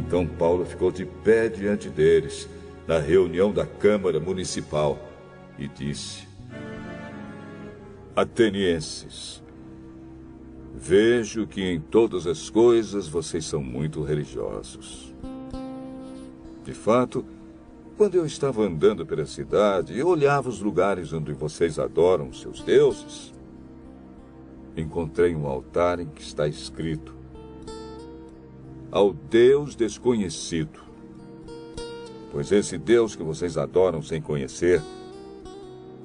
Então Paulo ficou de pé diante deles, na reunião da Câmara Municipal, e disse: Atenienses, vejo que em todas as coisas vocês são muito religiosos. De fato, quando eu estava andando pela cidade e olhava os lugares onde vocês adoram seus deuses, encontrei um altar em que está escrito: Ao Deus desconhecido. Pois esse Deus que vocês adoram sem conhecer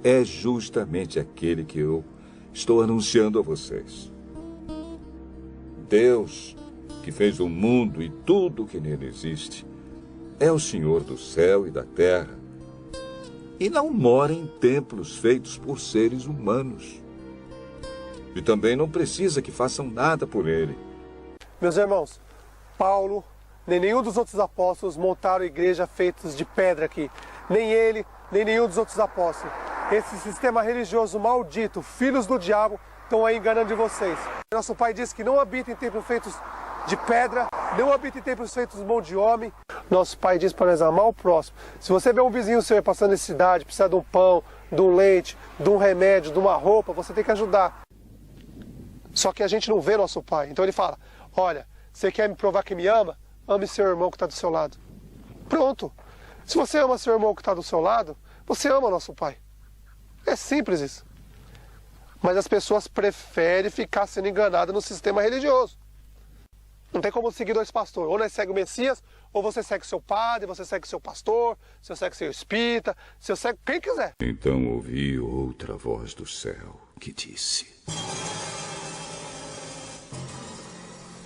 é justamente aquele que eu estou anunciando a vocês. Deus, que fez o mundo e tudo que nele existe, é o Senhor do céu e da terra, e não mora em templos feitos por seres humanos. E também não precisa que façam nada por ele. Meus irmãos, Paulo, nem nenhum dos outros apóstolos montaram igreja feitas de pedra aqui. Nem ele, nem nenhum dos outros apóstolos. Esse sistema religioso maldito, filhos do diabo, estão aí enganando vocês. Nosso Pai disse que não habita em templos feitos de pedra, não habita em templos feitos de mão de homem. Nosso Pai diz para nós amar o próximo. Se você vê um vizinho seu passando necessidade, precisa de um pão, de um leite, de um remédio, de uma roupa, você tem que ajudar. Só que a gente não vê nosso Pai. Então ele fala: olha, você quer me provar que me ama? Ame seu irmão que está do seu lado. Pronto. Se você ama seu irmão que está do seu lado, você ama nosso Pai. É simples isso. Mas as pessoas preferem ficar sendo enganadas no sistema religioso. Não tem como seguir dois pastores. Ou nós segue o Messias, ou você segue seu padre, você segue seu pastor, você segue seu espírita, você segue quem quiser. Então ouvi outra voz do céu que disse: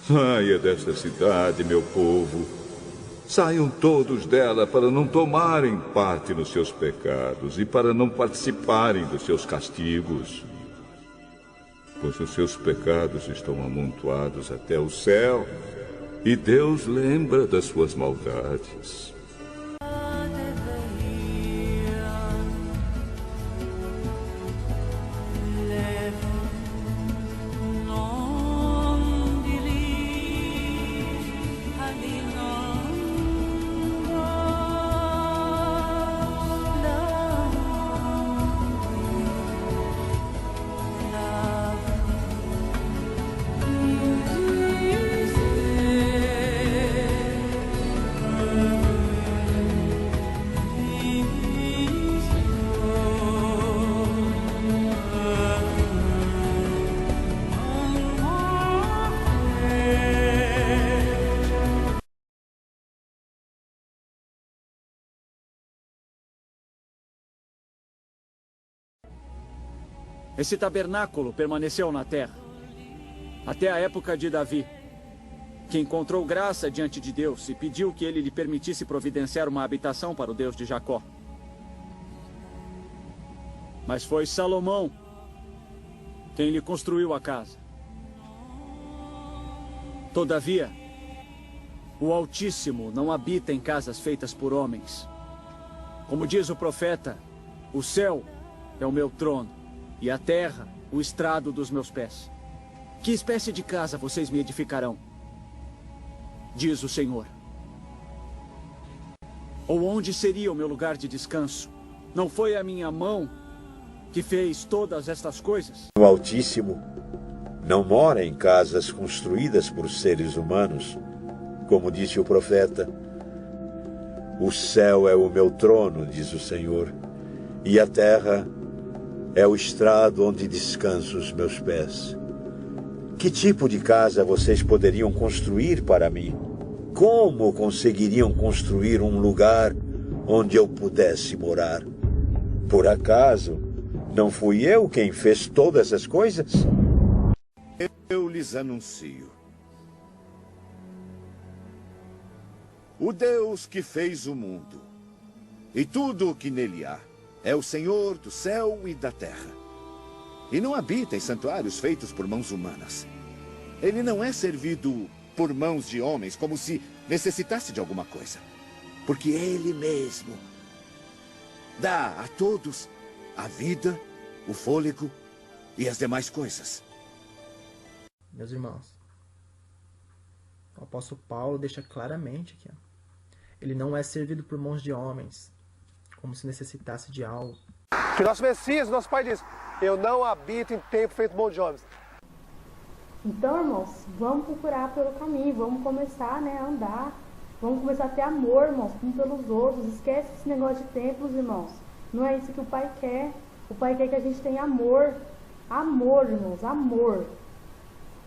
Saia desta cidade, meu povo. Saiam todos dela para não tomarem parte nos seus pecados e para não participarem dos seus castigos. Pois os seus pecados estão amontoados até o céu, e Deus lembra das suas maldades. Esse tabernáculo permaneceu na terra até a época de Davi, que encontrou graça diante de Deus e pediu que ele lhe permitisse providenciar uma habitação para o Deus de Jacó. Mas foi Salomão quem lhe construiu a casa. Todavia, o Altíssimo não habita em casas feitas por homens. Como diz o profeta, o céu é o meu trono e a terra o estrado dos meus pés. Que espécie de casa vocês me edificarão? Diz o Senhor. Ou onde seria o meu lugar de descanso? Não foi a minha mão que fez todas estas coisas? O Altíssimo não mora em casas construídas por seres humanos, como disse o profeta. O céu é o meu trono, diz o Senhor, e a terra é o estrado onde descansam os meus pés. Que tipo de casa vocês poderiam construir para mim? Como conseguiriam construir um lugar onde eu pudesse morar? Por acaso, não fui eu quem fez todas as coisas? Eu lhes anuncio. O Deus que fez o mundo e tudo o que nele há é o Senhor do céu e da terra. E não habita em santuários feitos por mãos humanas. Ele não é servido por mãos de homens como se necessitasse de alguma coisa. Porque Ele mesmo dá a todos a vida, o fôlego e as demais coisas. Meus irmãos, O apóstolo Paulo deixa claramente aqui, ó. Ele não é servido por mãos de homens, como se necessitasse de algo. Que nosso Messias, nosso Pai diz, eu não habito em templo feito por mão de homens. Então, irmãos, vamos procurar pelo caminho, vamos começar, né, a andar. Vamos começar a ter amor, irmãos, uns pelos outros. Esquece esse negócio de templos, irmãos. Não é isso que o Pai quer. O Pai quer que a gente tenha amor. Amor, irmãos, amor.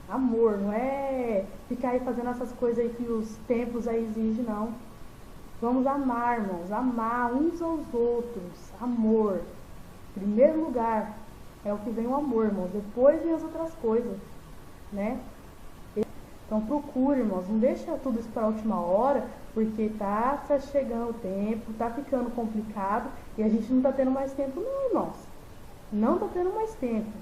Amor, não é ficar aí fazendo essas coisas aí que os templos aí exigem, não. Vamos amar, irmãos, amar uns aos outros. Amor. Em primeiro lugar, é o que vem o amor, irmãos. Depois vem as outras coisas, né? Então procure, irmãos, não deixa tudo isso para a última hora, porque tá chegando o tempo, tá ficando complicado e a gente não tá tendo mais tempo não, irmãos. Não tá tendo mais tempo.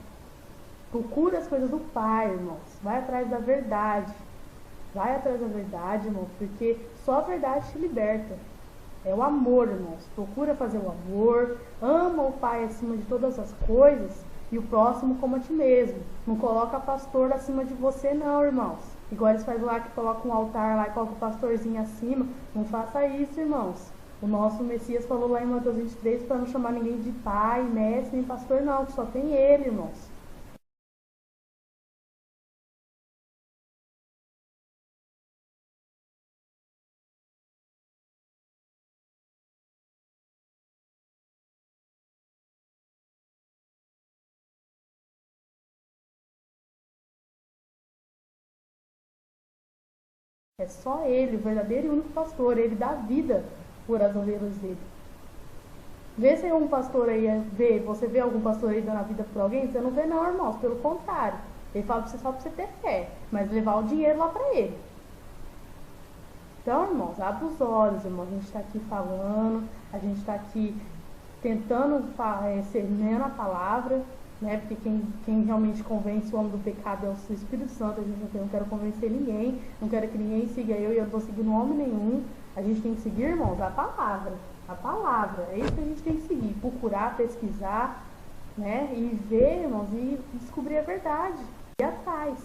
Procura as coisas do Pai, irmãos. Vai atrás da verdade. Vai atrás da verdade, irmãos, porque só a verdade te liberta. É o amor, irmãos. Procura fazer o amor, ama o Pai acima de todas as coisas e o próximo como a ti mesmo. Não coloca pastor acima de você não, irmãos. Igual eles fazem lá que colocam um altar lá e colocam o pastorzinho acima. Não faça isso, irmãos. O nosso Messias falou lá em Mateus 23 para não chamar ninguém de pai, mestre, nem pastor não, que só tem ele, irmãos. É só ele, o verdadeiro e único pastor. Ele dá vida por as ovelhas dele. Vê se algum pastor aí, você vê algum pastor aí dando a vida por alguém? Você não vê não, irmãos. Pelo contrário. Ele fala pra você só pra você ter fé. Mas levar o dinheiro lá pra ele. Então, irmãos, abre os olhos, irmãos. A gente tá aqui falando. A gente tá aqui tentando semeando a palavra. Né? Porque quem realmente convence o homem do pecado é o Espírito Santo. A gente não quero convencer ninguém, não quero que ninguém siga eu e eu não estou seguindo homem nenhum. A gente tem que seguir, irmãos, a palavra. A palavra, é isso que a gente tem que seguir. Procurar, pesquisar, né? E ver, irmãos, e descobrir a verdade. Ir atrás.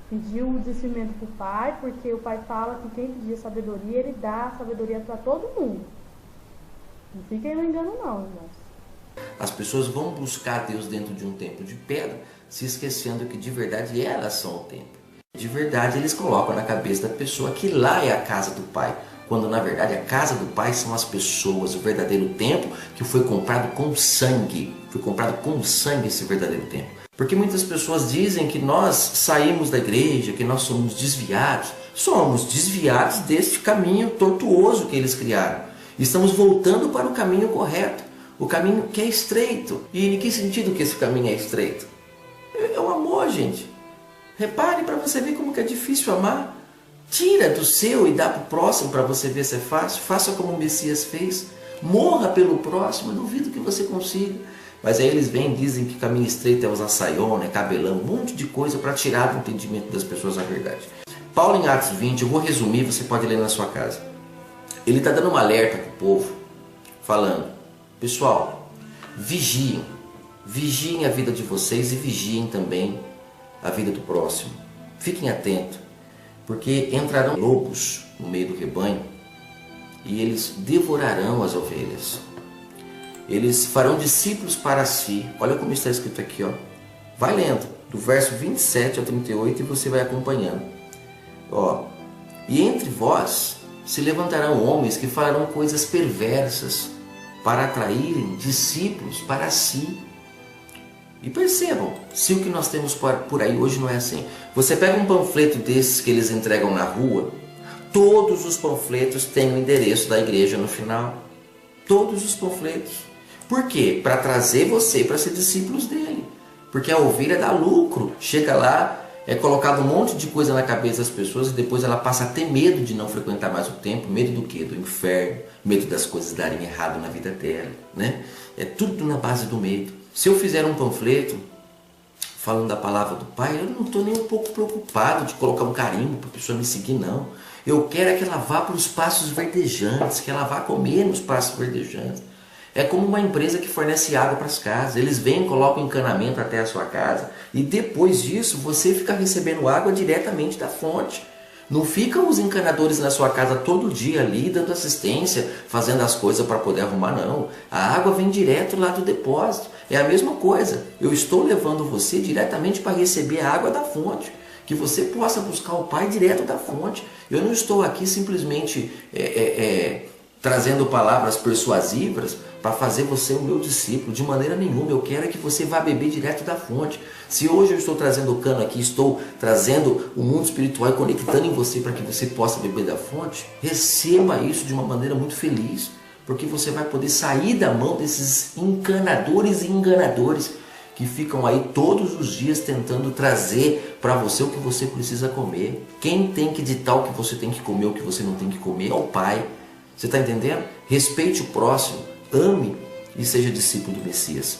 Pedir o discernimento para o Pai, porque o Pai fala que quem pedir sabedoria, Ele dá sabedoria para todo mundo. Não fiquem no engano não, irmãos. As pessoas vão buscar Deus dentro de um templo de pedra, se esquecendo que de verdade elas são o templo. De verdade eles colocam na cabeça da pessoa que lá é a casa do Pai, quando na verdade a casa do Pai são as pessoas, o verdadeiro templo que foi comprado com sangue. Foi comprado com sangue esse verdadeiro templo. Porque muitas pessoas dizem que nós saímos da igreja, que nós somos desviados. Somos desviados deste caminho tortuoso que eles criaram. Estamos voltando para o caminho correto. O caminho que é estreito. E em que sentido que esse caminho é estreito? É o amor, gente. Repare para você ver como que é difícil amar. Tira do seu e dá para o próximo para você ver se é fácil. Faça como o Messias fez. Morra pelo próximo. Eu duvido que você consiga. Mas aí eles vêm e dizem que caminho estreito é usar saiona, é cabelão, um monte de coisa para tirar do entendimento das pessoas a verdade. Paulo em Atos 20, eu vou resumir, você pode ler na sua casa. Ele está dando um alerta para o povo, falando: pessoal, vigiem a vida de vocês e vigiem também a vida do próximo. Fiquem atentos, porque entrarão lobos no meio do rebanho e eles devorarão as ovelhas. Eles farão discípulos para si. Olha como está escrito aqui, ó. Vai lendo, do verso 27 ao 38 e você vai acompanhando. Ó, e entre vós se levantarão homens que farão coisas perversas para atraírem discípulos para si. E percebam, se o que nós temos por aí hoje não é assim. Você pega um panfleto desses que eles entregam na rua, todos os panfletos têm o endereço da igreja no final. Todos os panfletos. Por quê? Para trazer você para ser discípulos dele. Porque a ovelha dá lucro. Chega lá, é colocado um monte de coisa na cabeça das pessoas e depois ela passa a ter medo de não frequentar mais o templo. Medo do quê? Do inferno. Medo das coisas darem errado na vida dela, né? É tudo na base do medo. Se eu fizer um panfleto falando da palavra do Pai, eu não estou nem um pouco preocupado de colocar um carimbo para a pessoa me seguir, não. Eu quero é que ela vá para os pastos verdejantes, que ela vá comer nos pastos verdejantes. É como uma empresa que fornece água para as casas. Eles vêm, colocam encanamento até a sua casa e depois disso você fica recebendo água diretamente da fonte. Não ficam os encanadores na sua casa todo dia ali, dando assistência, fazendo as coisas para poder arrumar, não. A água vem direto lá do depósito. É a mesma coisa. Eu estou levando você diretamente para receber a água da fonte. Que você possa buscar o Pai direto da fonte. Eu não estou aqui simplesmente trazendo palavras persuasivas para fazer você o meu discípulo. De maneira nenhuma. Eu quero que você vá beber direto da fonte. Se hoje eu estou trazendo o cano aqui, estou trazendo o mundo espiritual e conectando em você para que você possa beber da fonte, receba isso de uma maneira muito feliz. Porque você vai poder sair da mão desses encanadores e enganadores que ficam aí todos os dias tentando trazer para você o que você precisa comer. Quem tem que ditar o que você tem que comer, o que você não tem que comer, é o Pai. Você está entendendo? Respeite o próximo, ame e seja discípulo do Messias.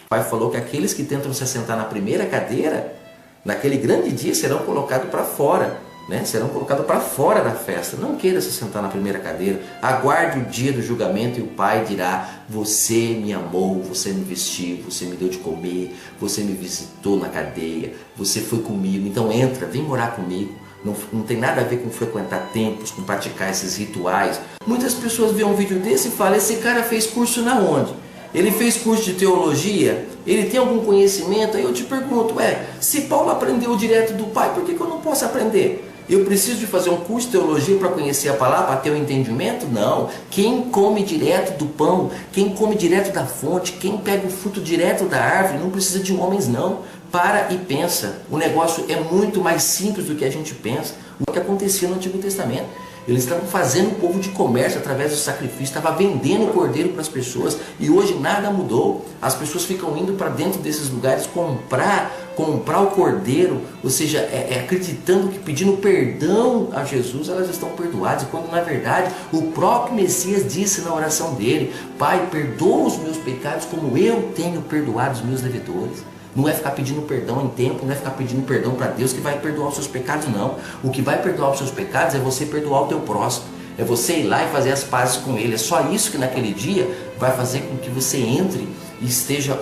O Pai falou que aqueles que tentam se assentar na primeira cadeira, naquele grande dia serão colocados para fora. Serão colocados para fora da festa. Não queira se sentar na primeira cadeira. Aguarde o dia do julgamento e o Pai dirá: você me amou, você me vestiu, você me deu de comer, você me visitou na cadeia, você foi comigo, então entra, vem morar comigo. Não tem nada a ver com frequentar templos, com praticar esses rituais. Muitas pessoas veem um vídeo desse e falam: esse cara fez curso na onde? Ele fez curso de teologia? Ele tem algum conhecimento? Aí eu te pergunto, se Paulo aprendeu direto do Pai, por que eu não posso aprender? Eu preciso de fazer um curso de teologia para conhecer a palavra, para ter o entendimento? Não. Quem come direto do pão, quem come direto da fonte, quem pega o fruto direto da árvore, não precisa de homens não. Para e pensa. O negócio é muito mais simples do que a gente pensa. O que acontecia no Antigo Testamento. Eles estavam fazendo o povo de comércio através do sacrifício, estavam vendendo o cordeiro para as pessoas e hoje nada mudou. As pessoas ficam indo para dentro desses lugares comprar o cordeiro, ou seja, acreditando que pedindo perdão a Jesus elas estão perdoadas, quando na verdade o próprio Messias disse na oração dele: Pai, perdoa os meus pecados como eu tenho perdoado os meus devedores. Não é ficar pedindo perdão em tempo, não é ficar pedindo perdão para Deus que vai perdoar os seus pecados, não. O que vai perdoar os seus pecados é você perdoar o teu próximo. É você ir lá e fazer as pazes com ele. É só isso que naquele dia vai fazer com que você entre e esteja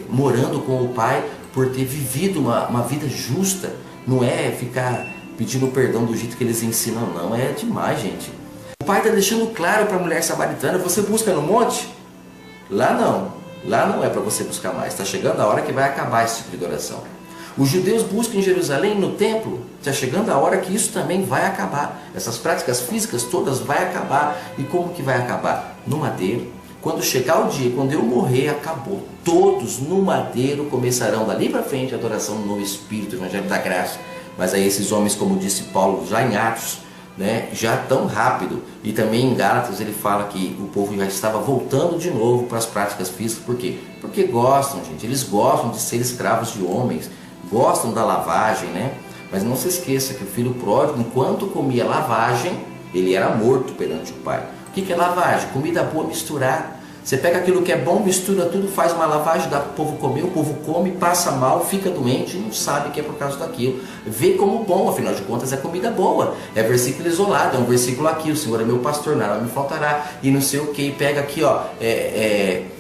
morando com o Pai por ter vivido uma vida justa. Não é ficar pedindo perdão do jeito que eles ensinam, não. É demais, gente. O Pai está deixando claro para a mulher samaritana: você busca no monte? Lá não. Lá não é para você buscar mais. Está chegando a hora que vai acabar esse tipo de adoração. Os judeus buscam em Jerusalém, no templo. Está chegando a hora que isso também vai acabar. Essas práticas físicas todas vai acabar. E como que vai acabar? No madeiro. Quando chegar o dia, quando eu morrer, acabou. Todos no madeiro começarão dali para frente a adoração no Espírito, o Evangelho da Graça. Mas aí esses homens, como disse Paulo já em Atos, já tão rápido, e também em Gálatas ele fala que o povo já estava voltando de novo para as práticas físicas. Por quê? Porque gostam, gente, eles gostam de ser escravos de homens, gostam da lavagem, mas não se esqueça que o filho pródigo, enquanto comia lavagem, ele era morto perante o Pai. O que é lavagem? Comida boa misturar. Você pega aquilo que é bom, mistura tudo, faz uma lavagem, dá para o povo comer, o povo come, passa mal, fica doente e não sabe que é por causa daquilo. Vê como bom, afinal de contas é comida boa. É versículo isolado, é um versículo aqui: o Senhor é meu pastor, nada me faltará, e não sei o que. Pega aqui,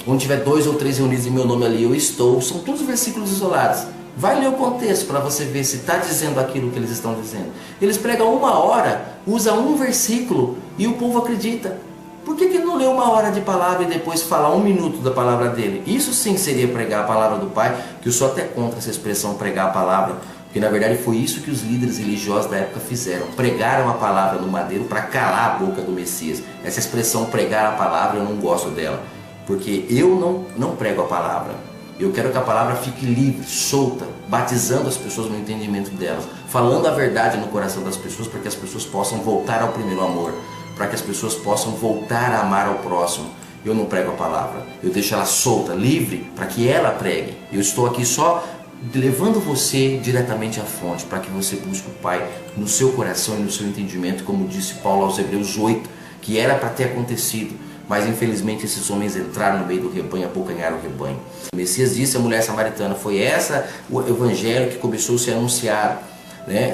onde tiver 2 ou 3 reunidos em meu nome, ali eu estou. São todos versículos isolados. Vai ler o contexto para você ver se está dizendo aquilo que eles estão dizendo. Eles pregam 1 hora, usa um versículo e o povo acredita. Por que ele não lê 1 hora de palavra e depois falar 1 minuto da palavra dele? Isso sim seria pregar a palavra do Pai, que eu sou até contra essa expressão pregar a palavra, porque na verdade foi isso que os líderes religiosos da época fizeram. Pregaram a palavra no madeiro para calar a boca do Messias. Essa expressão pregar a palavra eu não gosto dela, porque eu não prego a palavra. Eu quero que a palavra fique livre, solta, batizando as pessoas no entendimento delas, falando a verdade no coração das pessoas para que as pessoas possam voltar ao primeiro amor, para que as pessoas possam voltar a amar ao próximo. Eu não prego a palavra, eu deixo ela solta, livre, para que ela pregue. Eu estou aqui só levando você diretamente à fonte, para que você busque o Pai no seu coração e no seu entendimento, como disse Paulo aos Hebreus 8, que era para ter acontecido, mas infelizmente esses homens entraram no meio do rebanho, abocanharam o rebanho. O Messias disse à mulher samaritana: foi essa o evangelho que começou a ser anunciado.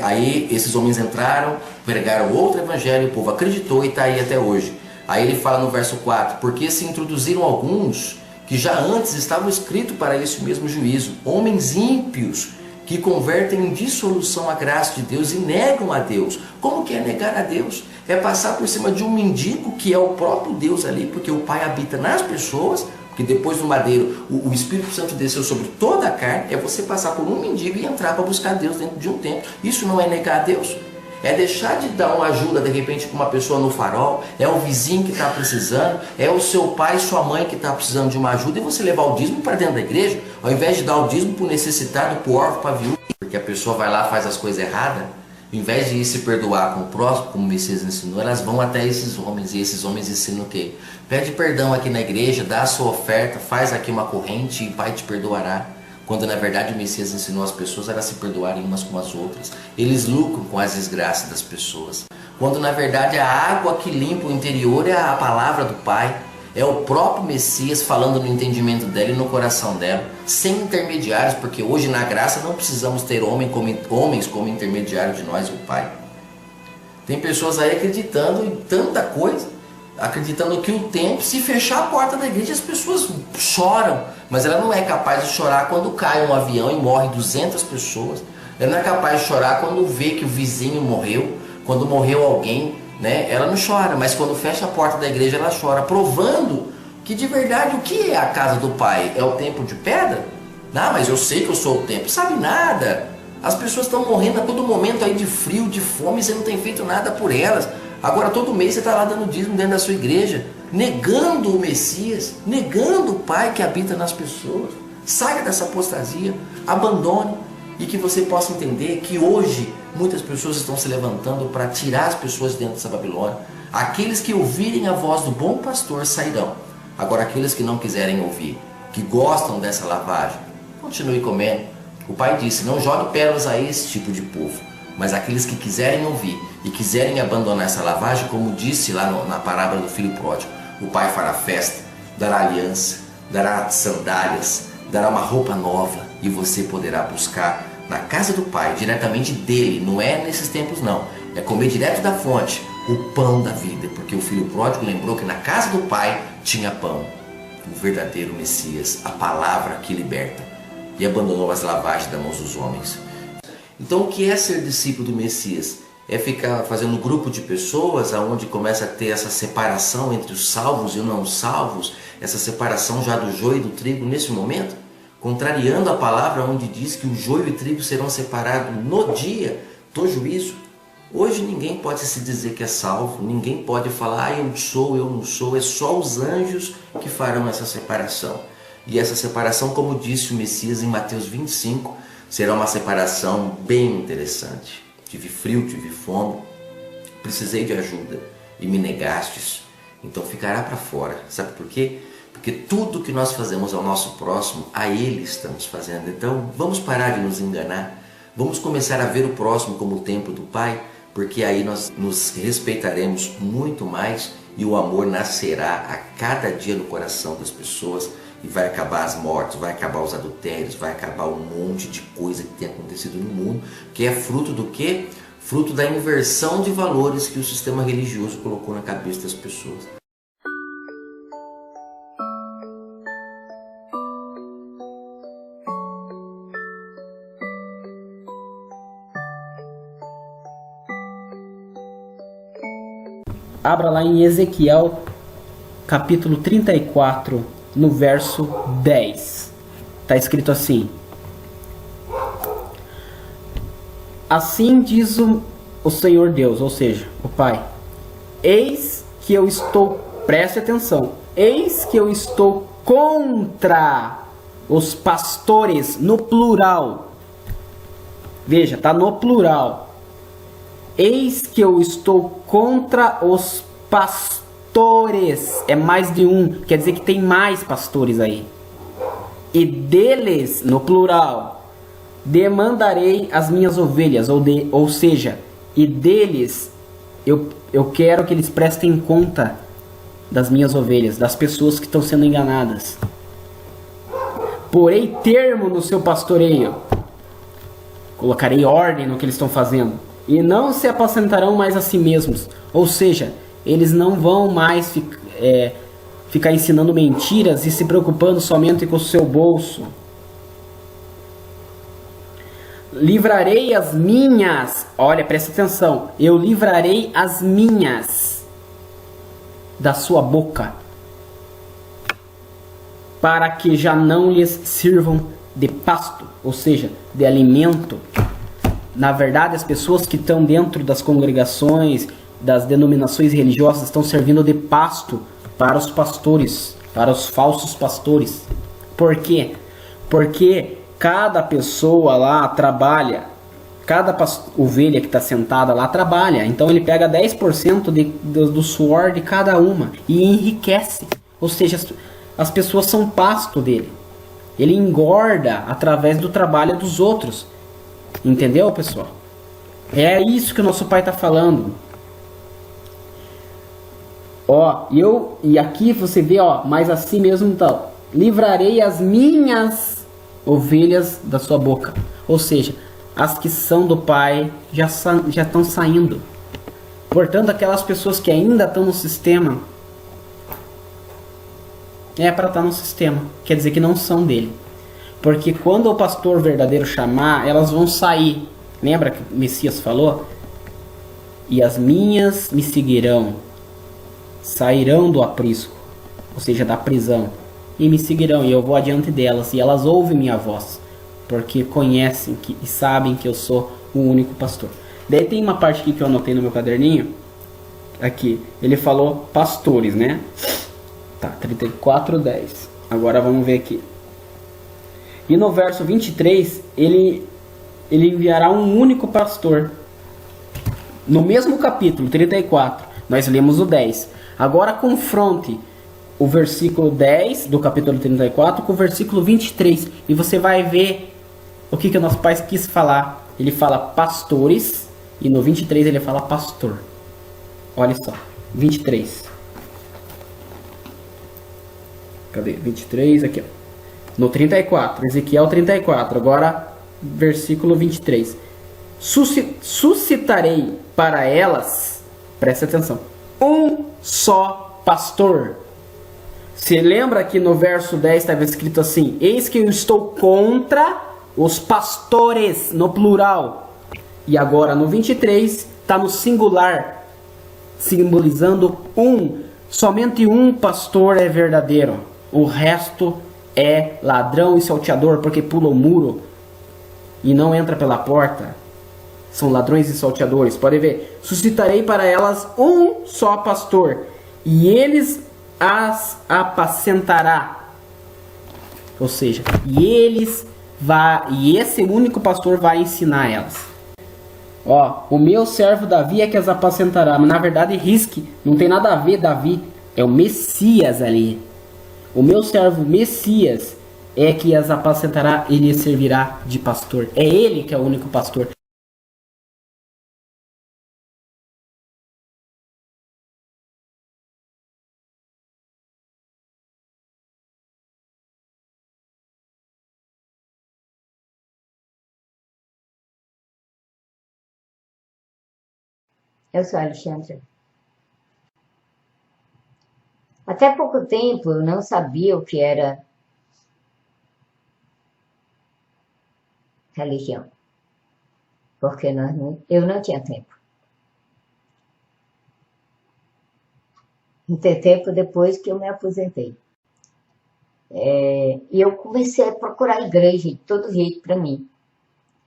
Aí esses homens entraram, pregaram outro evangelho, o povo acreditou e está aí até hoje. Aí ele fala no verso 4: porque se introduziram alguns que já antes estavam escritos para esse mesmo juízo, homens ímpios que convertem em dissolução a graça de Deus e negam a Deus. Como que é negar a Deus? É passar por cima de um mendigo que é o próprio Deus ali, porque o Pai habita nas pessoas, porque depois do madeiro o Espírito Santo desceu sobre toda a carne. É você passar por um mendigo e entrar para buscar Deus dentro de um templo. Isso não é negar a Deus. É deixar de dar uma ajuda de repente para uma pessoa no farol, é o vizinho que está precisando, é o seu pai, sua mãe que está precisando de uma ajuda, e você levar o dízimo para dentro da igreja, ao invés de dar o dízimo para o necessitado, para o órfão, para a viúva, porque a pessoa vai lá e faz as coisas erradas, ao invés de ir se perdoar com o próximo, como o Messias ensinou, elas vão até esses homens, e esses homens ensinam o quê? Pede perdão aqui na igreja, dá a sua oferta, faz aqui uma corrente e o Pai te perdoará. Quando na verdade o Messias ensinou as pessoas a se perdoarem umas com as outras. Eles lucram com as desgraças das pessoas. Quando na verdade a água que limpa o interior é a palavra do Pai. É o próprio Messias falando no entendimento dela e no coração dela. Sem intermediários, porque hoje na graça não precisamos ter homens como intermediário de nós e o Pai. Tem pessoas aí acreditando em tanta coisa. Acreditando que o templo, se fechar a porta da igreja, as pessoas choram, mas ela não é capaz de chorar quando cai um avião e morre 200 pessoas. Ela não é capaz de chorar quando vê que o vizinho morreu, quando morreu alguém, né? Ela não chora, mas quando fecha a porta da igreja ela chora, provando que de verdade o que é a casa do Pai? É o templo de pedra? Não, mas eu sei que eu sou o templo. Sabe nada. As pessoas estão morrendo a todo momento aí de frio, de fome, e você não tem feito nada por elas. Agora todo mês você está lá dando dízimo dentro da sua igreja, negando o Messias, negando o Pai que habita nas pessoas. Saia dessa apostasia, abandone, e que você possa entender que hoje muitas pessoas estão se levantando para tirar as pessoas de dentro dessa Babilônia. Aqueles que ouvirem a voz do bom pastor sairão. Agora aqueles que não quiserem ouvir, que gostam dessa lavagem, continue comendo. O Pai disse, não jogue pérolas a esse tipo de povo. Mas aqueles que quiserem ouvir e quiserem abandonar essa lavagem, como disse lá na parábola do filho pródigo, o Pai fará festa, dará aliança, dará sandálias, dará uma roupa nova, e você poderá buscar na casa do Pai, diretamente dele. Não é nesses tempos não, é comer direto da fonte o pão da vida, porque o filho pródigo lembrou que na casa do Pai tinha pão, o verdadeiro Messias, a palavra que liberta, e abandonou as lavagens das mãos dos homens. Então o que é ser discípulo do Messias? É ficar fazendo um grupo de pessoas onde começa a ter essa separação entre os salvos e os não salvos, essa separação já do joio e do trigo nesse momento, contrariando a palavra onde diz que o joio e o trigo serão separados no dia do juízo. Hoje ninguém pode se dizer que é salvo, ninguém pode falar, eu sou, eu não sou, é só os anjos que farão essa separação. E essa separação, como disse o Messias em Mateus 25, será uma separação bem interessante. Tive frio, tive fome, precisei de ajuda e me negastes, então ficará para fora. Sabe por quê? Porque tudo que nós fazemos ao nosso próximo, a ele estamos fazendo. Então vamos parar de nos enganar, vamos começar a ver o próximo como o templo do Pai, porque aí nós nos respeitaremos muito mais e o amor nascerá a cada dia no coração das pessoas. E vai acabar as mortes, vai acabar os adultérios, vai acabar um monte de coisa que tem acontecido no mundo, que é fruto do quê? Fruto da inversão de valores que o sistema religioso colocou na cabeça das pessoas. Abra lá em Ezequiel, capítulo 34, no verso 10. Está escrito assim: assim diz o Senhor Deus, ou seja, o Pai, eis que eu estou, preste atenção, eis que eu estou contra os pastores, no plural. Veja, está no plural. Eis que eu estou contra os pastores. É mais de um, quer dizer que tem mais pastores aí. E deles, no plural, demandarei as minhas ovelhas, ou seja, e deles eu quero que eles prestem conta das minhas ovelhas, das pessoas que estão sendo enganadas. Porei termo no seu pastoreio, colocarei ordem no que eles estão fazendo, e não se apacentarão mais a si mesmos, ou seja, eles não vão mais ficar ensinando mentiras e se preocupando somente com o seu bolso. livrarei as minhas, olha, presta atenção, eu livrarei as minhas da sua boca, para que já não lhes sirvam de pasto, ou seja, de alimento. Na verdade, as pessoas que estão dentro das congregações, das denominações religiosas, estão servindo de pasto para os pastores, para os falsos pastores. Por quê? Porque cada pessoa lá trabalha, cada ovelha que está sentada lá trabalha, então ele pega 10% do suor de cada uma e enriquece, ou seja, as pessoas são pasto dele, ele engorda através do trabalho dos outros, entendeu, pessoal? É isso que o nosso Pai está falando. Ó, e aqui você vê, ó, mas assim mesmo então, livrarei as minhas ovelhas da sua boca, ou seja, as que são do Pai já estão saindo. Portanto, aquelas pessoas que ainda estão no sistema, é para estar no sistema, quer dizer que não são dele, porque quando o pastor verdadeiro chamar, elas vão sair. Lembra que o Messias falou? E as minhas me seguirão, sairão do aprisco, ou seja, da prisão, e me seguirão, e eu vou adiante delas, e elas ouvem minha voz, porque conhecem e sabem que eu sou o único pastor. Daí tem uma parte aqui que eu anotei no meu caderninho, aqui, ele falou pastores, né? Tá, 34:10. Agora vamos ver aqui. E no verso 23, ele enviará um único pastor. No mesmo capítulo, 34, nós lemos o 10. Agora confronte o versículo 10 do capítulo 34 com o versículo 23. E você vai ver o que o nosso Pai quis falar. Ele fala pastores e no 23 ele fala pastor. Olha só, 23. Cadê? 23, aqui ó. No 34, Ezequiel 34, agora versículo 23. Suscitarei para elas, presta atenção, um só pastor. Se lembra que no verso 10 estava escrito assim: eis que eu estou contra os pastores, no plural. E agora no 23 está no singular, simbolizando somente um pastor é verdadeiro. O resto é ladrão e salteador, porque pula o muro e não entra pela porta. São ladrões e salteadores. Pode ver. Suscitarei para elas um só pastor, e eles as apacentará. Ou seja, e esse único pastor vai ensinar elas. Ó, o meu servo Davi é que as apacentará. Mas na verdade risque, não tem nada a ver Davi, é o Messias ali. O meu servo Messias é que as apacentará e lhe servirá de pastor. É ele que é o único pastor. Eu sou a Alexandra. Até pouco tempo eu não sabia o que era religião, porque eu não tinha tempo. Não tem tempo depois que eu me aposentei. E eu comecei a procurar igreja de todo jeito para mim,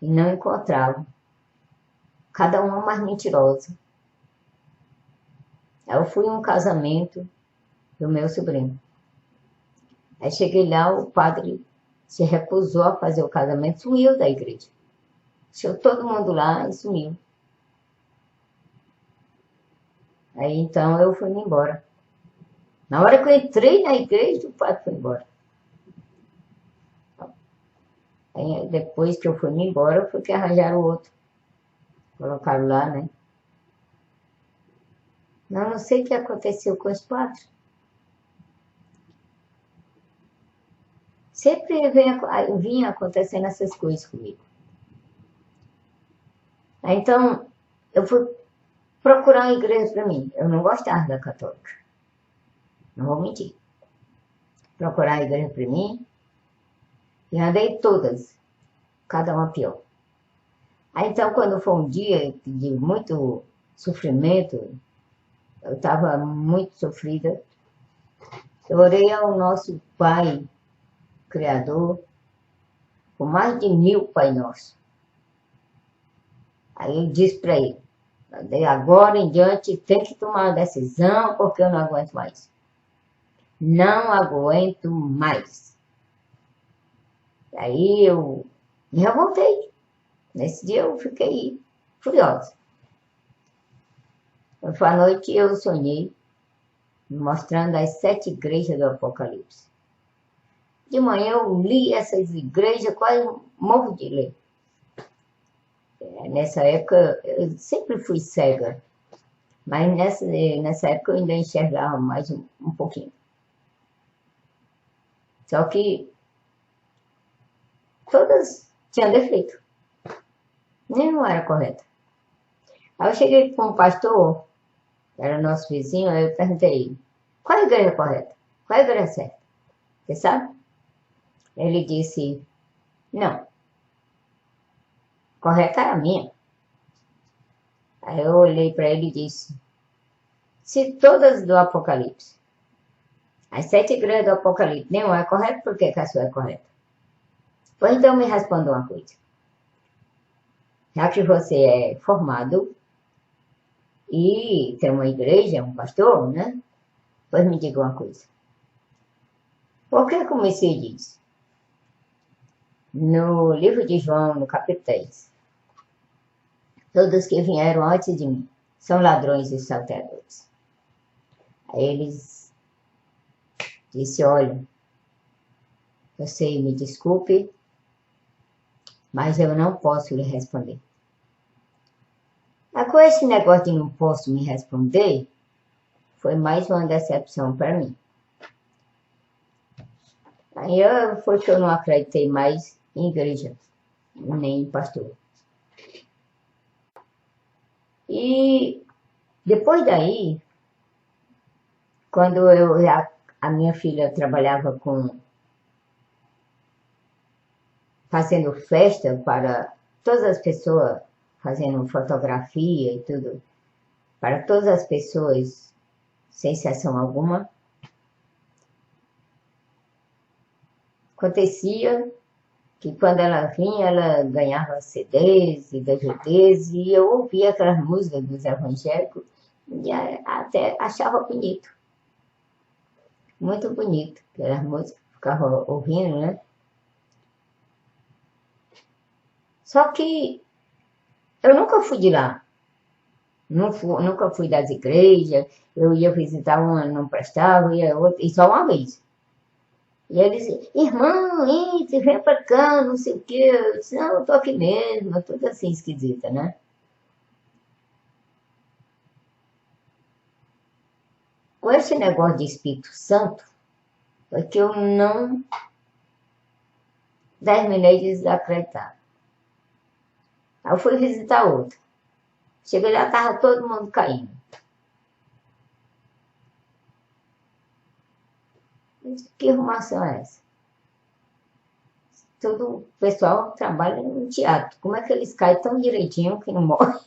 e não encontrava. Cada uma mais mentirosa. Aí eu fui a um casamento do meu sobrinho. Aí cheguei lá, o padre se recusou a fazer o casamento, sumiu da igreja. Deixou todo mundo lá e sumiu. Aí então eu fui embora. Na hora que eu entrei na igreja, o padre foi embora. Aí depois que eu fui embora, eu fui que arranjaram o outro. Colocaram lá, né? Não sei o que aconteceu com os padres. Sempre vinha acontecendo essas coisas comigo. Aí, então, eu fui procurar uma igreja para mim. Eu não gostava da católica. Não vou mentir. Procurar a igreja para mim. E andei todas. Cada uma pior. Aí então, quando foi um dia de muito sofrimento, eu estava muito sofrida, eu orei ao nosso Pai Criador, com mais de 1000 Pai Nosso. Aí eu disse para ele, de agora em diante tem que tomar uma decisão, porque eu não aguento mais. Não aguento mais. Aí eu me revoltei. Nesse dia eu fiquei furiosa. Foi à noite eu sonhei, mostrando as 7 igrejas do Apocalipse. De manhã eu li essas igrejas, quase morro de ler. Nessa época eu sempre fui cega, mas nessa época eu ainda enxergava mais um pouquinho. Só que todas tinham defeito. Nenhuma era correta. Aí eu cheguei com um pastor, que era nosso vizinho, aí eu perguntei, qual é a igreja correta? Qual é a igreja certa? Você sabe? Ele disse, não. Correta é a minha. Aí eu olhei para ele e disse, se todas do Apocalipse, as 7 igrejas do Apocalipse, nenhuma é correta, por que a sua é correta? Pois então me responda uma coisa. Já que você é formado e tem uma igreja, um pastor, né? Pois me diga uma coisa. Por que, como você diz? No livro de João, no capítulo 10, todos que vieram antes de mim são ladrões e salteadores. Aí eles disse, olha, você me desculpe, mas eu não posso lhe responder. Com esse negócio de não posso me responder, foi mais uma decepção para mim. Aí foi que eu não acreditei mais em igreja, nem em pastor. E depois daí, quando a minha filha trabalhava fazendo festa para todas as pessoas, fazendo fotografia e tudo, para todas as pessoas, sem exceção alguma, acontecia que quando ela vinha, ela ganhava CDs e DVDs, e eu ouvia aquelas músicas dos evangélicos e até achava bonito. Muito bonito, aquelas músicas, ficava ouvindo, né? Só que eu nunca fui de lá. Nunca fui das igrejas, eu ia visitar uma, não prestava, ia outra, e só uma vez. E ele disse, irmão, entre, vem pra cá, não sei o quê. Eu disse, não, eu tô aqui mesmo, tudo assim esquisita, né? Com esse negócio de Espírito Santo, é que eu não terminei de desacreditar. Aí eu fui visitar outra. Cheguei lá, estava todo mundo caindo. Eu disse, que arrumação é essa? Todo o pessoal trabalha no teatro. Como é que eles caem tão direitinho que não morrem?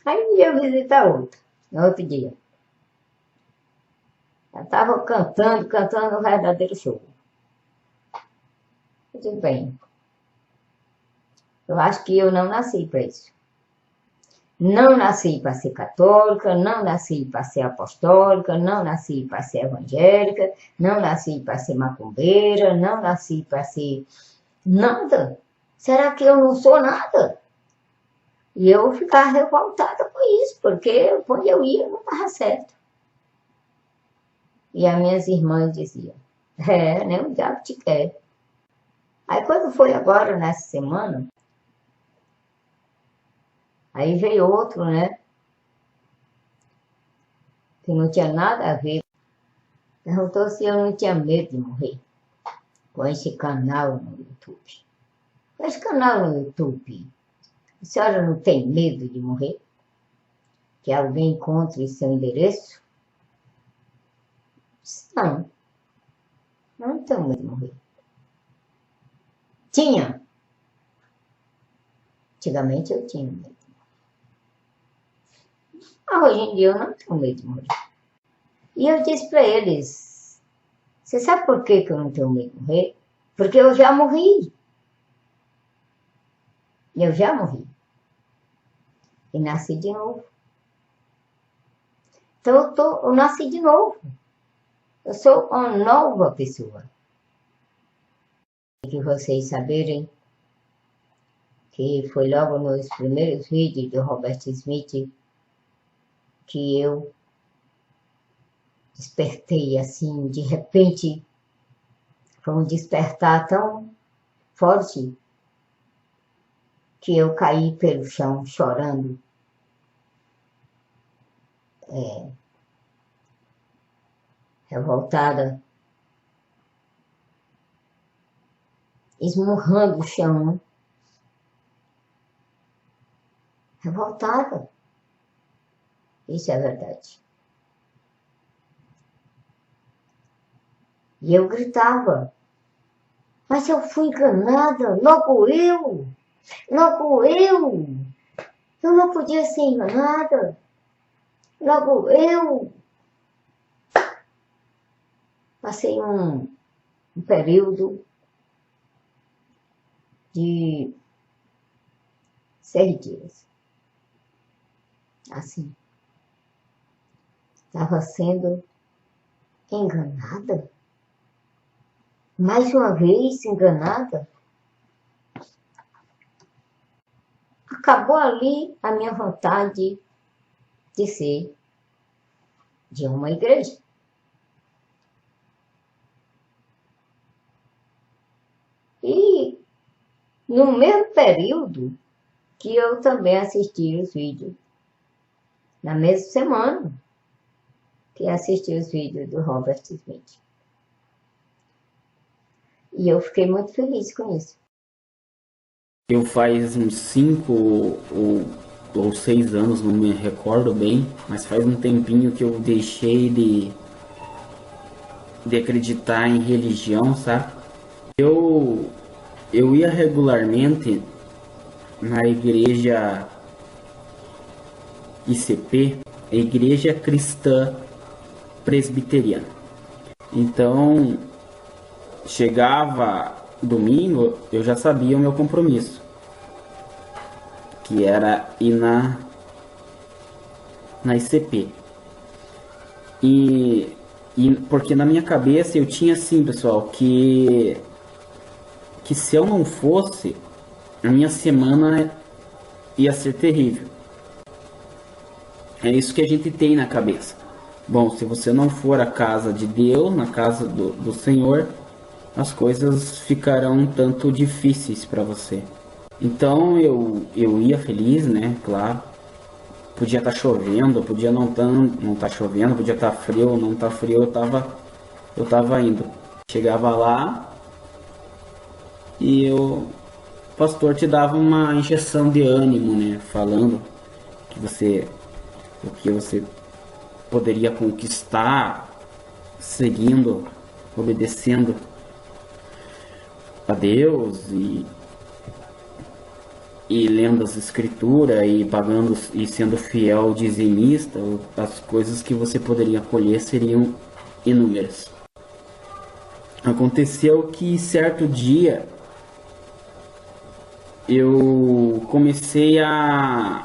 Aí eu ia visitar outra, no outro dia. Eu estava cantando o verdadeiro show. Tudo bem. Eu acho que eu não nasci para isso. Não nasci para ser católica, não nasci para ser apostólica, não nasci para ser evangélica, não nasci para ser macumbeira, não nasci para ser nada. Será que eu não sou nada? E eu ficava revoltada com isso, porque quando eu ia não estava certo. E as minhas irmãs diziam, nem o diabo te quer. Aí quando foi agora, nessa semana, aí veio outro, né? Que não tinha nada a ver. Perguntou se eu não tinha medo de morrer com esse canal no YouTube. Com esse canal no YouTube, a senhora não tem medo de morrer? Que alguém encontre seu endereço? Não. Não tenho medo de morrer. Tinha. Antigamente eu tinha medo. Mas hoje em dia eu não tenho medo de morrer. E eu disse para eles, você sabe por que eu não tenho medo de morrer? Porque eu já morri. Eu já morri. E nasci de novo. Então eu nasci de novo. Eu sou uma nova pessoa. Que vocês saberem que foi logo nos primeiros vídeos do Robert Smith que eu despertei assim, de repente, foi um despertar tão forte que eu caí pelo chão chorando. Revoltada, esmurrando o chão, revoltada. Isso é verdade. E eu gritava, mas eu fui enganada, logo eu não podia ser enganada, logo eu. Passei um período de 6 dias, assim, estava sendo enganada, mais uma vez enganada. Acabou ali a minha vontade de ser de uma igreja. E no mesmo período que eu também assisti os vídeos, na mesma semana que assisti os vídeos do Robert Smith. E eu fiquei muito feliz com isso. Eu faz uns 5 ou 6 anos, não me recordo bem, mas faz um tempinho que eu deixei de acreditar em religião, sabe? Eu ia regularmente na igreja ICP, a Igreja Cristã Presbiteriana. Então, chegava domingo, eu já sabia o meu compromisso, que era ir na ICP. E porque na minha cabeça eu tinha assim, pessoal, que se eu não fosse, a minha semana ia ser terrível. É isso que a gente tem na cabeça. Bom, se você não for à casa de Deus, na casa do Senhor, as coisas ficarão um tanto difíceis para você. Então eu ia feliz, né? Claro. Podia estar chovendo, podia não tá chovendo, podia estar frio, não tá frio, eu tava indo. Chegava lá e o pastor te dava uma injeção de ânimo, né? Falando o que você poderia conquistar seguindo, obedecendo a Deus e lendo as escrituras e pagando e sendo fiel dizimista. As coisas que você poderia colher seriam inúmeras. Aconteceu que certo dia eu comecei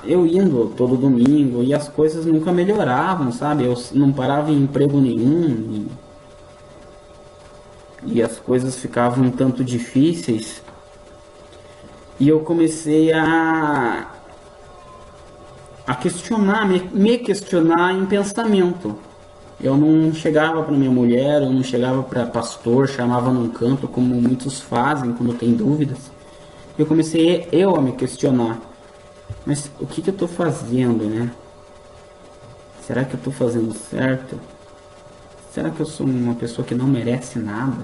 eu indo todo domingo e as coisas nunca melhoravam, sabe? Eu não parava em emprego nenhum e as coisas ficavam um tanto difíceis. E eu comecei a questionar, me questionar em pensamento. Eu não chegava para minha mulher, eu não chegava para pastor, chamava num canto, como muitos fazem quando tem dúvidas. Eu comecei a me questionar. Mas o que eu estou fazendo, né? Será que eu estou fazendo certo? Será que eu sou uma pessoa que não merece nada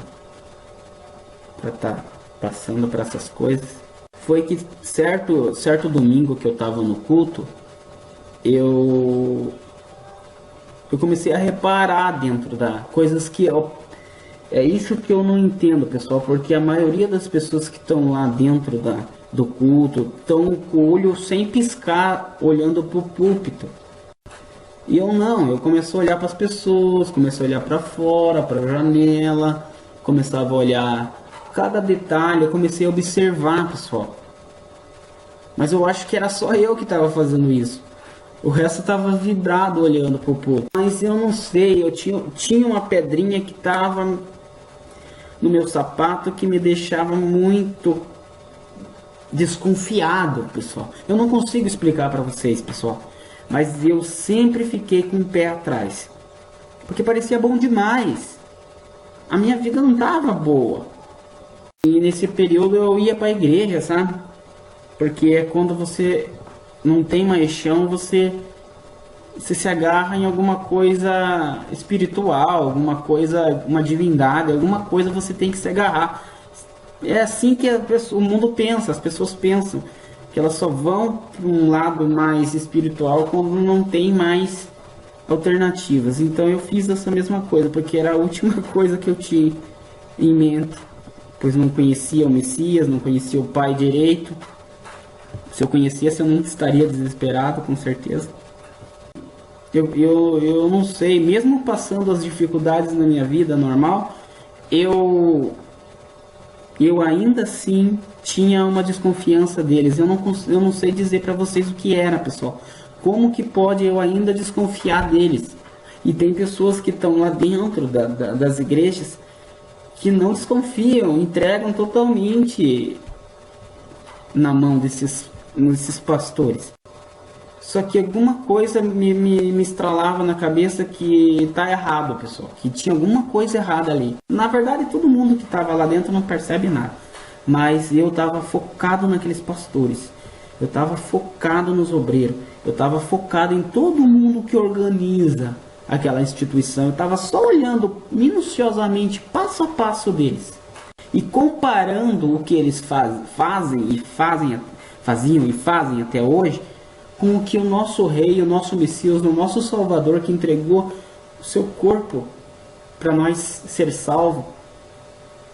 para estar passando por essas coisas? Foi que certo domingo que eu estava no culto, eu comecei a reparar dentro da coisas que é isso que eu não entendo, pessoal, porque a maioria das pessoas que estão lá dentro do culto, estão com o olho sem piscar, olhando para o púlpito. E eu não, eu comecei a olhar para as pessoas, comecei a olhar para fora, para a janela, começava a olhar cada detalhe, eu comecei a observar, pessoal. Mas eu acho que era só eu que estava fazendo isso. O resto estava vibrado olhando para o púlpito. Mas eu não sei, eu tinha uma pedrinha que estava no meu sapato que me deixava muito desconfiado, pessoal. Eu não consigo explicar para vocês, pessoal. Mas eu sempre fiquei com o pé atrás. Porque parecia bom demais. A minha vida não estava boa. E nesse período eu ia para a igreja, sabe? Porque é quando você não tem mais chão, você se agarra em alguma coisa espiritual, alguma coisa, uma divindade, alguma coisa você tem que se agarrar. É assim que o mundo pensa, as pessoas pensam, que elas só vão para um lado mais espiritual quando não tem mais alternativas. Então eu fiz essa mesma coisa, porque era a última coisa que eu tinha em mente, pois não conhecia o Messias, não conhecia o Pai direito. Se eu conhecesse, eu não estaria desesperado, com certeza. Eu não sei, mesmo passando as dificuldades na minha vida normal, eu ainda assim tinha uma desconfiança deles. Eu não sei dizer para vocês o que era, pessoal. Como que pode eu ainda desconfiar deles? E tem pessoas que estão lá dentro das igrejas que não desconfiam, entregam totalmente na mão desses pastores. Só que alguma coisa me estralava na cabeça que tá errado, pessoal. Que tinha alguma coisa errada ali. Na verdade, todo mundo que estava lá dentro não percebe nada. Mas eu estava focado naqueles pastores. Eu estava focado nos obreiros. Eu estava focado em todo mundo que organiza aquela instituição. Eu estava só olhando minuciosamente, passo a passo deles. E comparando o que eles faziam e fazem até hoje, com o que o nosso rei, o nosso Messias, o nosso Salvador, que entregou o seu corpo para nós ser salvo.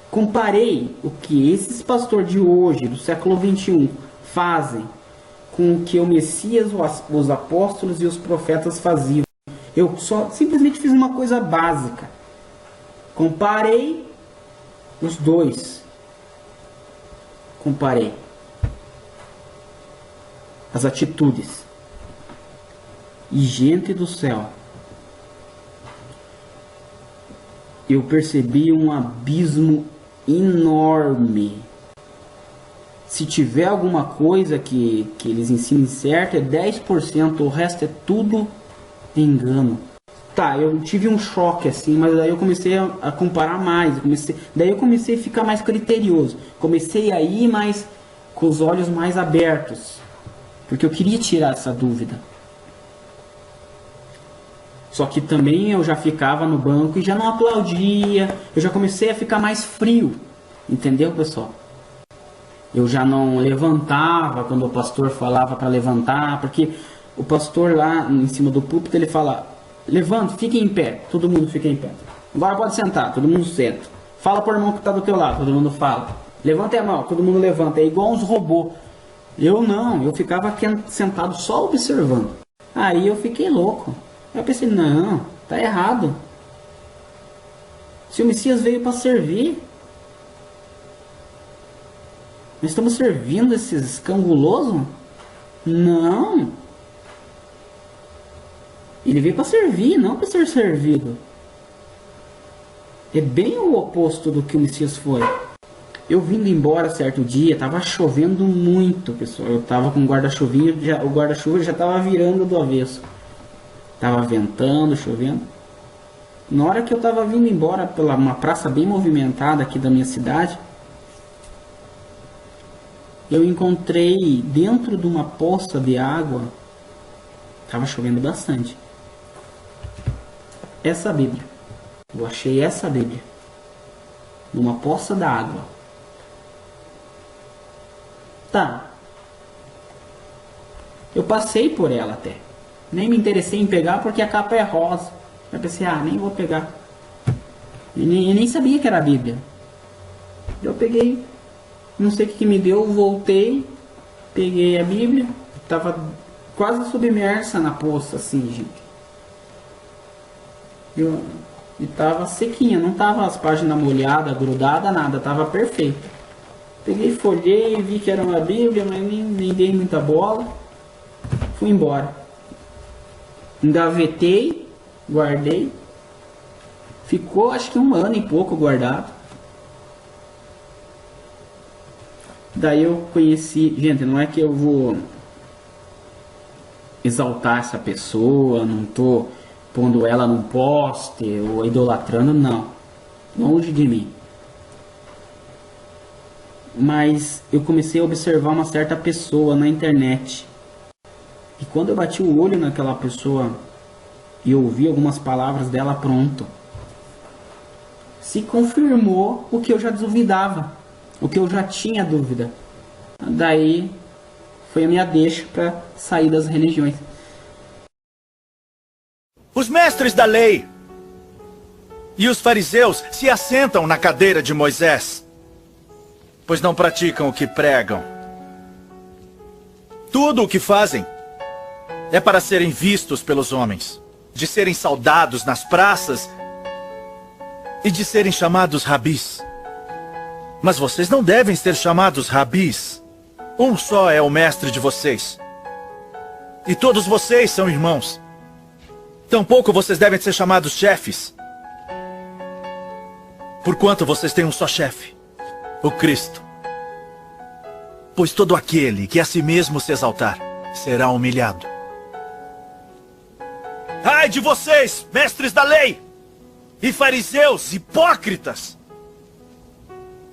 Comparei o que esses pastores de hoje, do século 21, fazem com o que o Messias, os apóstolos e os profetas faziam. Eu só simplesmente fiz uma coisa básica. Comparei os dois. Comparei as atitudes. E gente do céu, eu percebi um abismo enorme. Se tiver alguma coisa que eles ensinem certo, é 10%, o resto é tudo engano. Tá, eu tive um choque assim, mas daí eu comecei a comparar mais, daí eu comecei a ficar mais criterioso. Comecei a ir mais com os olhos mais abertos, porque eu queria tirar essa dúvida. Só que também eu já ficava no banco e já não aplaudia. Eu já comecei a ficar mais frio. Entendeu, pessoal? Eu já não levantava quando o pastor falava para levantar. Porque o pastor lá em cima do púlpito, ele fala: levanta, fique em pé. Todo mundo fica em pé. Agora pode sentar, todo mundo senta. Fala para o irmão que está do teu lado, todo mundo fala. Levanta a mão, todo mundo levanta. É igual uns robôs. Eu não, eu ficava sentado só observando. Aí eu fiquei louco. Eu pensei, não, tá errado. Se o Messias veio para servir, nós estamos servindo esses cangulosos? Não. Ele veio para servir, não para ser servido. É bem o oposto do que o Messias foi. Eu vindo embora certo dia, tava chovendo muito, pessoal. Eu tava com um guarda-chuvinho, o guarda-chuva já tava virando do avesso. Tava ventando, chovendo. Na hora que eu tava vindo embora pela uma praça bem movimentada aqui da minha cidade, eu encontrei dentro de uma poça de água, tava chovendo bastante, essa Bíblia. Eu achei essa Bíblia numa poça d'água. Tá. Eu passei por ela até. Nem me interessei em pegar porque a capa é rosa. Eu pensei, nem vou pegar. E nem sabia que era a Bíblia. Eu peguei, Não sei o que me deu, voltei, peguei a Bíblia, tava quase submersa na poça, assim, gente. E tava sequinha, não tava as páginas molhadas, grudadas, nada, tava perfeito. Peguei, folhei, vi que era uma Bíblia, mas nem dei muita bola. Fui embora. Engavetei, guardei. Ficou acho que 1 ano e pouco guardado. Daí eu conheci... Gente, não é que eu vou exaltar essa pessoa, não tô pondo ela num poste ou idolatrando, não. Longe de mim. Mas eu comecei a observar uma certa pessoa na internet. E quando eu bati o olho naquela pessoa e ouvi algumas palavras dela, pronto. Se confirmou o que eu já duvidava, o que eu já tinha dúvida. Daí foi a minha deixa para sair das religiões. Os mestres da lei e os fariseus se assentam na cadeira de Moisés, pois não praticam o que pregam. Tudo o que fazem é para serem vistos pelos homens, de serem saudados nas praças e de serem chamados rabis. Mas vocês não devem ser chamados rabis. Um só é o mestre de vocês. E todos vocês são irmãos. Tampouco vocês devem ser chamados chefes. Porquanto vocês têm um só chefe, o Cristo. Pois todo aquele que a si mesmo se exaltar será humilhado. Ai de vocês, mestres da lei e fariseus hipócritas!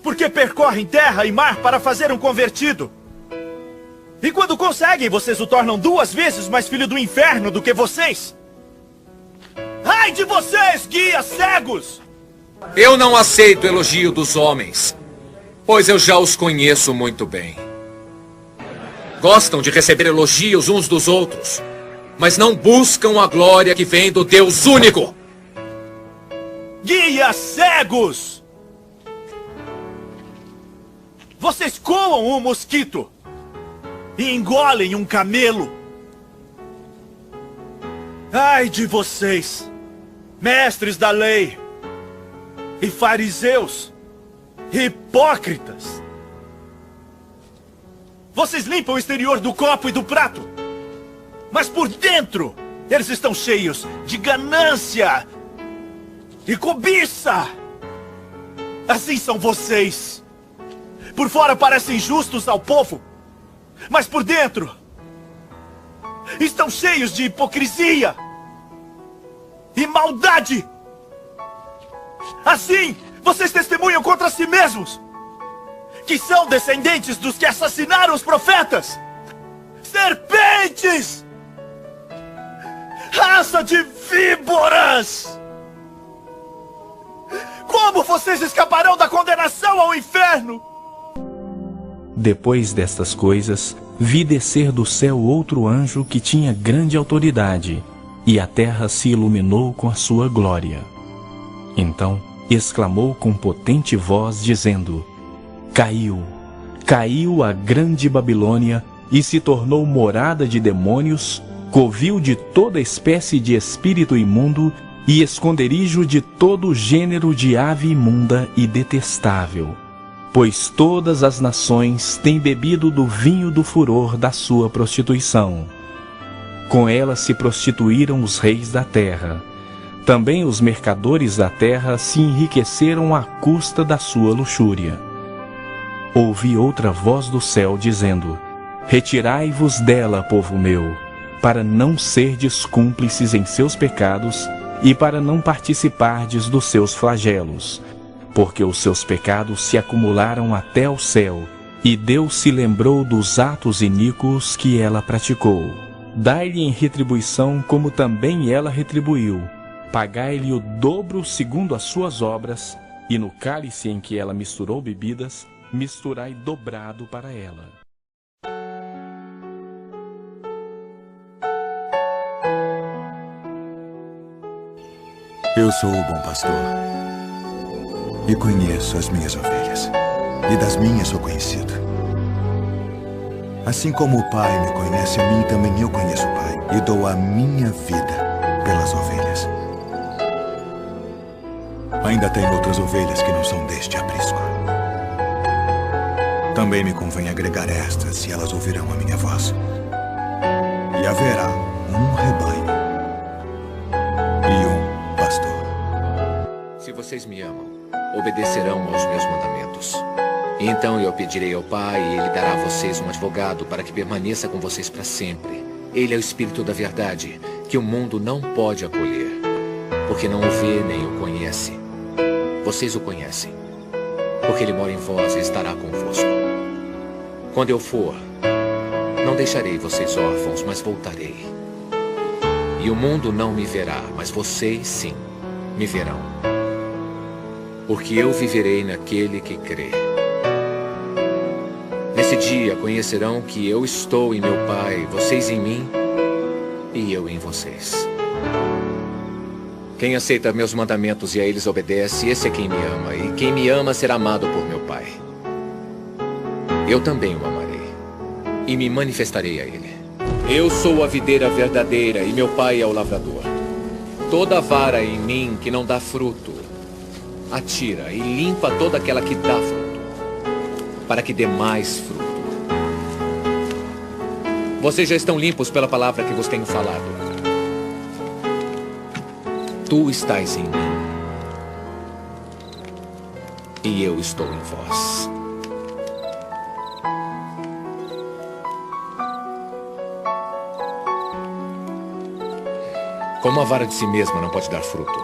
Porque percorrem terra e mar para fazer um convertido. E quando conseguem, vocês o tornam 2 vezes mais filho do inferno do que vocês. Ai de vocês, guias cegos! Eu não aceito o elogio dos homens, pois eu já os conheço muito bem. Gostam de receber elogios uns dos outros, mas não buscam a glória que vem do Deus único. Guias cegos! Vocês coam um mosquito e engolem um camelo. Ai de vocês, mestres da lei e fariseus hipócritas! Vocês limpam o exterior do copo e do prato, mas por dentro eles estão cheios de ganância e cobiça. Assim são vocês. Por fora parecem justos ao povo, mas por dentro estão cheios de hipocrisia e maldade. Assim, vocês testemunham contra si mesmos, que são descendentes dos que assassinaram os profetas. Serpentes! Raça de víboras! Como vocês escaparão da condenação ao inferno? Depois destas coisas, vi descer do céu outro anjo que tinha grande autoridade, e a terra se iluminou com a sua glória. Então exclamou com potente voz, dizendo: Caiu, caiu a grande Babilônia, e se tornou morada de demônios, covil de toda espécie de espírito imundo, e esconderijo de todo gênero de ave imunda e detestável. Pois todas as nações têm bebido do vinho do furor da sua prostituição. Com ela se prostituíram os reis da terra. Também os mercadores da terra se enriqueceram à custa da sua luxúria. Ouvi outra voz do céu dizendo: Retirai-vos dela, povo meu, para não serdes cúmplices em seus pecados e para não participardes dos seus flagelos. Porque os seus pecados se acumularam até o céu, e Deus se lembrou dos atos iníquos que ela praticou. Dai-lhe em retribuição como também ela retribuiu. Pagai-lhe o dobro segundo as suas obras, e no cálice em que ela misturou bebidas, misturai dobrado para ela. Eu sou o bom pastor e conheço as minhas ovelhas. e das minhas sou conhecido. Assim como o Pai me conhece a mim, também eu conheço o Pai, e dou a minha vida pelas ovelhas. Ainda tenho outras ovelhas que não são deste aprisco. Também me convém agregar estas, e elas ouvirão a minha voz. E haverá um rebanho e um pastor. Se vocês me amam, obedecerão aos meus mandamentos. Então eu pedirei ao Pai e Ele dará a vocês um advogado para que permaneça com vocês para sempre. Ele é o Espírito da verdade, que o mundo não pode acolher, porque não o vê nem o conhece. Vocês o conhecem, porque Ele mora em vós e estará convosco. Quando eu for, não deixarei vocês órfãos, mas voltarei. E o mundo não me verá, mas vocês sim me verão. Porque eu viverei naquele que crê. Nesse dia conhecerão que eu estou em meu Pai, vocês em mim e eu em vocês. Quem aceita meus mandamentos e a eles obedece, esse é quem me ama. E quem me ama será amado por meu Pai. Eu também o amarei e me manifestarei a ele. Eu sou a videira verdadeira e meu Pai é o lavrador. Toda vara em mim que não dá fruto, atira e limpa toda aquela que dá fruto, para que dê mais fruto. Vocês já estão limpos pela palavra que vos tenho falado. Tu estás em mim e eu estou em vós. Como a vara de si mesma não pode dar fruto,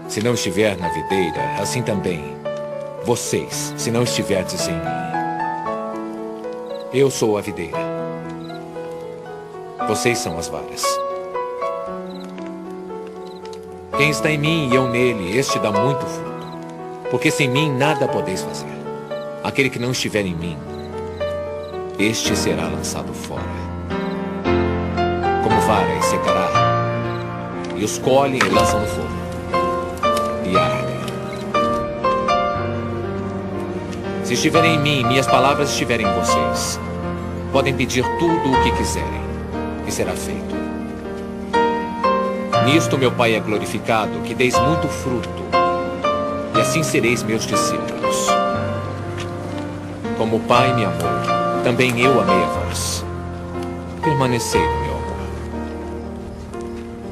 se não estiver na videira, assim também vocês, se não estiverdes em mim. Eu sou a videira, vocês são as varas. Quem está em mim e eu nele, este dá muito fruto, porque sem mim nada podeis fazer. Aquele que não estiver em mim, este será lançado fora. Como vara e secará, e os colhem e lançam no fogo, e ardem. Se estiverem em mim, minhas palavras estiverem em vocês, podem pedir tudo o que quiserem, e será feito. Nisto meu Pai é glorificado, que deis muito fruto, e assim sereis meus discípulos. Como o Pai me amou, também eu amei a vós. Permanecei no meu amor.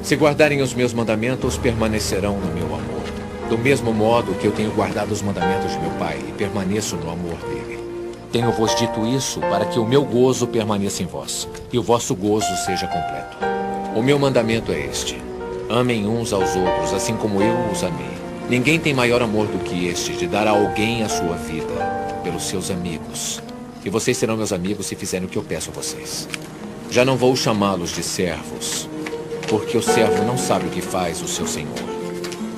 Se guardarem os meus mandamentos, permanecerão no meu amor. Do mesmo modo que eu tenho guardado os mandamentos de meu Pai e permaneço no amor dele. Tenho-vos dito isso para que o meu gozo permaneça em vós e o vosso gozo seja completo. O meu mandamento é este: amem uns aos outros, assim como eu os amei. Ninguém tem maior amor do que este, de dar a alguém a sua vida pelos seus amigos. E vocês serão meus amigos se fizerem o que eu peço a vocês. Já não vou chamá-los de servos, porque o servo não sabe o que faz o seu senhor.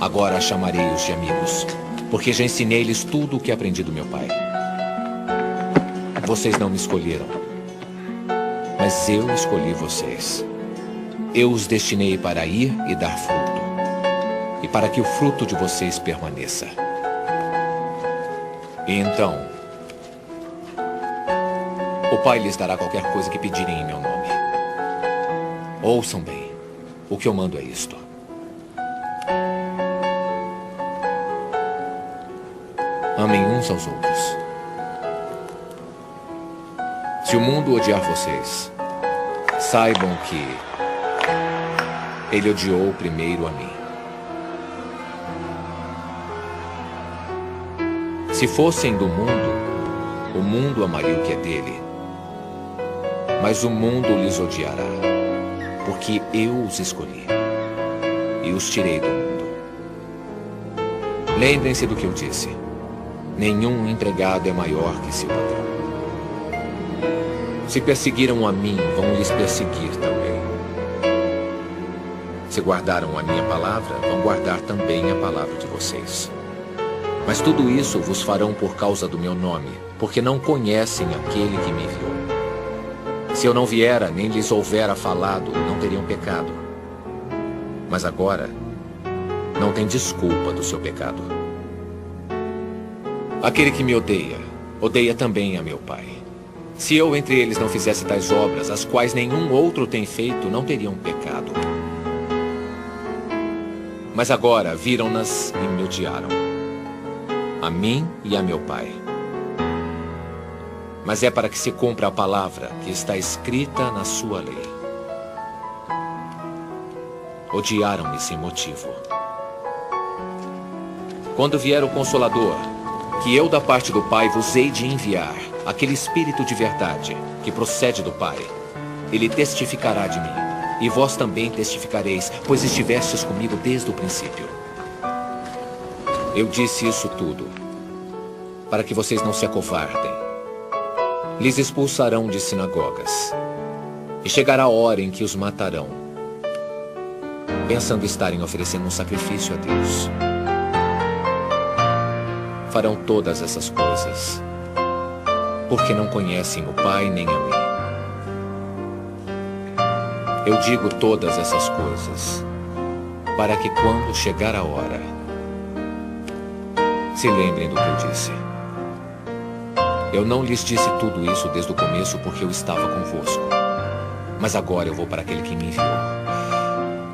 Agora chamarei-os de amigos, porque já ensinei-lhes tudo o que aprendi do meu Pai. Vocês não me escolheram, mas eu escolhi vocês. Eu os destinei para ir e dar fruto, e para que o fruto de vocês permaneça. E então, o Pai lhes dará qualquer coisa que pedirem em meu nome. Ouçam bem. O que eu mando é isto: amem uns aos outros. Se o mundo odiar vocês, saibam que ele odiou primeiro a mim. Se fossem do mundo, o mundo amaria o que é dele. Mas o mundo lhes odiará, porque eu os escolhi e os tirei do mundo. Lembrem-se do que eu disse: nenhum empregado é maior que seu patrão. Se perseguiram a mim, vão lhes perseguir também. Se guardaram a minha palavra, vão guardar também a palavra de vocês. Mas tudo isso vos farão por causa do meu nome, porque não conhecem aquele que me enviou. Se eu não viera, nem lhes houvera falado, não teriam pecado. Mas agora, não tem desculpa do seu pecado. Aquele que me odeia, odeia também a meu Pai. Se eu entre eles não fizesse tais obras, as quais nenhum outro tem feito, não teriam pecado. Mas agora viram-nas e me odiaram, a mim e a meu Pai. Mas é para que se cumpra a palavra que está escrita na sua lei. Odiaram-me sem motivo. Quando vier o Consolador, que eu da parte do Pai vos hei de enviar, aquele Espírito de verdade, que procede do Pai, ele testificará de mim, e vós também testificareis, pois estivestes comigo desde o princípio. Eu disse isso tudo, para que vocês não se acovardem. Lhes expulsarão de sinagogas, e chegará a hora em que os matarão, pensando estarem oferecendo um sacrifício a Deus. Farão todas essas coisas, porque não conhecem o Pai nem a mim. Eu digo todas essas coisas, para que quando chegar a hora, se lembrem do que eu disse. Eu não lhes disse tudo isso desde o começo porque eu estava convosco. Mas agora eu vou para aquele que me enviou.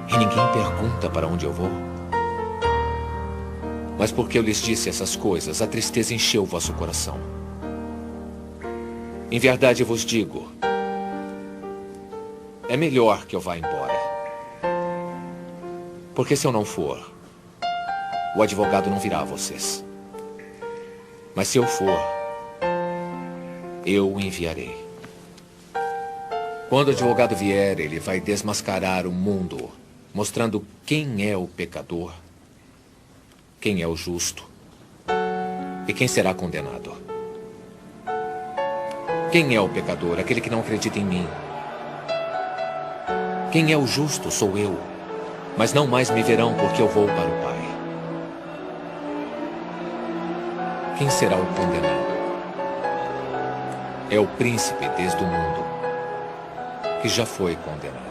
E ninguém pergunta para onde eu vou. Mas porque eu lhes disse essas coisas, a tristeza encheu o vosso coração. Em verdade eu vos digo, é melhor que eu vá embora. Porque se eu não for, o advogado não virá a vocês. Mas se eu for, eu o enviarei. Quando o advogado vier, ele vai desmascarar o mundo, mostrando quem é o pecador, quem é o justo e quem será condenado. Quem é o pecador? Aquele que não acredita em mim. Quem é o justo? Sou eu. Mas não mais me verão, porque eu vou para o Pai. Quem será o condenado? É o príncipe desde o mundo, que já foi condenado.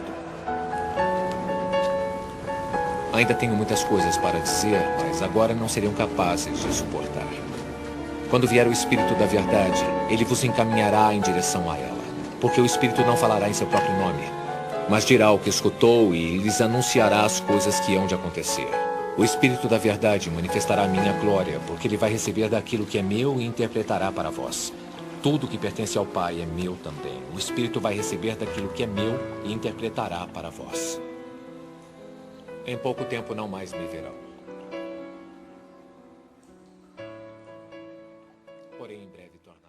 Ainda tenho muitas coisas para dizer, mas agora não seriam capazes de suportar. Quando vier o Espírito da verdade, ele vos encaminhará em direção a ela. Porque o Espírito não falará em seu próprio nome, mas dirá o que escutou e lhes anunciará as coisas que hão de acontecer. O Espírito da verdade manifestará a minha glória, porque ele vai receber daquilo que é meu e interpretará para vós. Tudo que pertence ao Pai é meu também. O Espírito vai receber daquilo que é meu e interpretará para vós. Em pouco tempo não mais me verão. Porém, em breve tornarei.